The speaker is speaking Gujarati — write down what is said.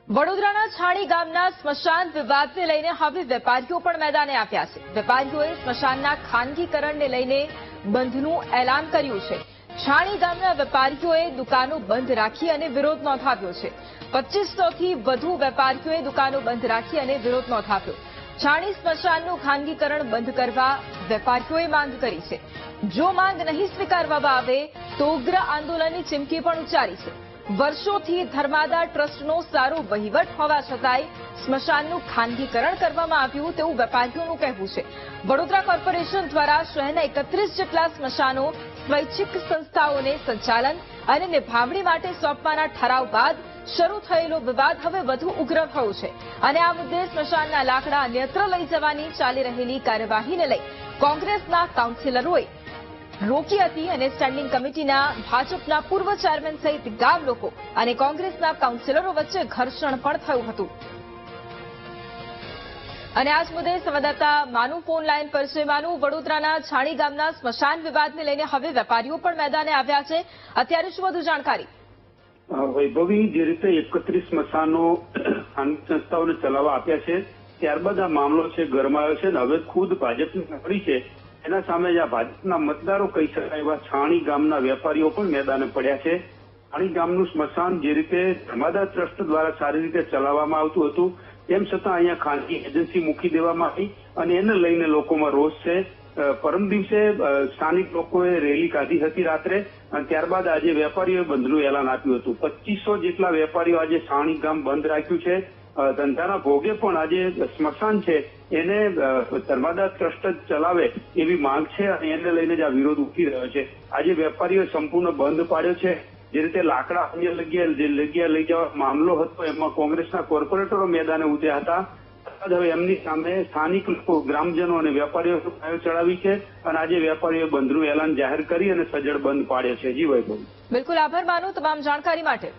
વડોદરાના છાણી ગામના સ્મશાન વિવાદને લઈને હવે વેપારીઓ પણ મેદાને આવ્યા છે। વેપારીઓએ સ્મશાનના ખાનગીકરણને લઈને બંધનું એલાન કર્યું છે। છાણી ગામના વેપારીઓએ દુકાનો બંધ રાખી અને વિરોધ નોંધાવ્યો છે। 2500 થી વધુ વેપારીઓએ દુકાનો બંધ રાખી અને વિરોધ નોંધાવ્યો। છાણી સ્મશાનનું ખાનગીકરણ બંધ કરવા વેપારીઓએ માંગ કરી છે। જો માંગ નહીં સ્વીકારવામાં આવે તો ઉગ્ર આંદોલનની ચીમકી પણ ઉચ્ચારી છે। વર્ષોથી ધર્માદા ટ્રસ્ટનો સારો વહીવટ હોવા છતાંય સ્મશાનનું ખાનગીકરણ કરવામાં આવ્યું તેવું વેપારીઓનું કહેવું છે। વડોદરા કોર્પોરેશન દ્વારા શહેરના 31 જેટલા સ્મશાનો સ્વૈચ્છિક સંસ્થાઓને સંચાલન અને નિભાવણી માટે સોંપવાના ઠરાવ બાદ શરૂ થયેલો વિવાદ હવે વધુ ઉગ્ર થયો છે અને આ મુદ્દે સ્મશાનના લાકડા અન્યત્ર લઈ જવાની ચાલી રહેલી કાર્યવાહીને લઈ કોંગ્રેસના કાઉન્સિલરોએ રોકી હતી અને સ્ટેન્ડિંગ કમિટીના ભાજપના પૂર્વ ચેરમેન સહિત ગામ લોકો અને કોંગ્રેસના કાઉન્સિલરો વચ્ચે ઘર્ષણ પણ થયું હતું અને આ જ મુદ્દે સંવાદદાતા માનુ ફોન લાઈન પર છે। માનુ, વડોદરાના છાણી ગામના સ્મશાન વિવાદને લઈને હવે વેપારીઓ પણ મેદાને આવ્યા છે। અત્યારે શું વધુ જાણકારી? વૈભવી, જે રીતે 31 સ્મશાનો ખાનગી સંસ્થાઓને ચલાવવા આપ્યા છે ત્યારબાદ આ મામલો છે ગરમાયો છે અને હવે ખુદ ભાજપની નબળી છે એના સામે આ ભાજપના મતદારો કહી શકાય એવા છાણી ગામના વેપારીઓ પણ મેદાને પડ્યા છે। છાણી ગામનું સ્મશાન જે રીતે ધર્માદા ટ્રસ્ટ દ્વારા સારી રીતે ચલાવવામાં આવતું હતું તેમ છતાં અહીંયા ખાનગી એજન્સી મૂકી દેવામાં આવી અને એને લઈને લોકોમાં રોષ છે। પરમ દિવસે સ્થાનિક લોકોએ રેલી કાઢી હતી રાત્રે અને ત્યારબાદ આજે વેપારીઓએ બંધનું એલાન આપ્યું હતું। 2500 જેટલા વેપારીઓ આજે છાણી ગામ બંધ રાખ્યું છે। ધંધાના ભોગે પણ આજે સ્મશાન છે એને ધર્માદા ટ્રસ્ટ જ ચલાવે એવી માંગ છે અને એને લઈને જ આ વિરોધ ઉઠી રહ્યો છે। આજે વેપારીઓએ સંપૂર્ણ બંધ પાડ્યો છે। જે રીતે લાકડા અન્ય જગ્યા લઈ જવા મામલો હતો એમાં કોંગ્રેસના કોર્પોરેટરો મેદાને ઉતર્યા હતા। હવે એમની સામે સ્થાનિક લોકો, ગ્રામજનો અને વેપારીઓ ચડાવી છે અને આજે વેપારીઓએ બંધનું એલાન જાહેર કરી અને સજ્જડ બંધ પાડ્યો છે। જી વૈભવ। બિલકુલ, આભાર માનું તમામ જાણકારી માટે।